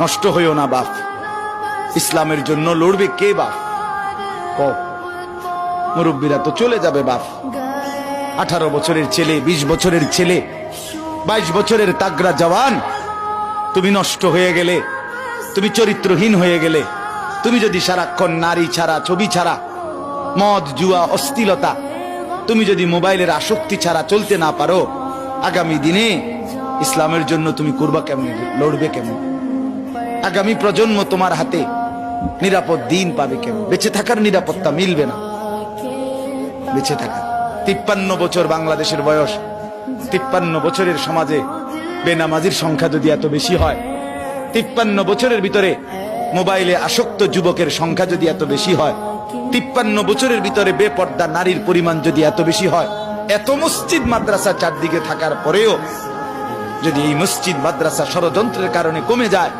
নষ্ট হইও না বাপ। ইসলামের জন্য লড়বে কে বাপ? মুরব্বীরা তো চলে যাবে বাপ। 18 বছরের ছেলে, 20 বছরের ছেলে, 22 বছরের তাগড়া জওয়ান, তুমি নষ্ট হয়ে গেলে, তুমি চরিত্রহীন হয়ে গেলে, তুমি যদি সারাক্ষণ নারী ছাড়া, ছবি ছাড়া, মদ জুয়া অশ্লীলতা, তুমি যদি মোবাইলের আসক্তি ছাড়া চলতে না পারো, আগামী দিনে ইসলামের জন্য তুমি করবা কেমন, লড়বে কেমন? আগামী প্রজন্ম তোমার হাতে নিরাপদ দিন পাবে কেমন? বেঁচে থাকার নিরাপত্তা মিলবে না। বেঁচে থাকা 53 বছর বাংলাদেশের বয়স, 53 বছরের সমাজে বেনামাজির সংখ্যা যদি এত বেশি হয়, 53 বছরের ভিতরে মোবাইলে আসক্ত যুবকের সংখ্যা যদি এত বেশি হয়, 53 বছরের ভিতরে বেপর্দা নারীর পরিমাণ যদি এত বেশি হয়, এত মসজিদ মাদ্রাসা চারদিকে থাকার পরেও যদি এই মসজিদ মাদ্রাসা ষড়যন্ত্রের কারণে কমে যায়,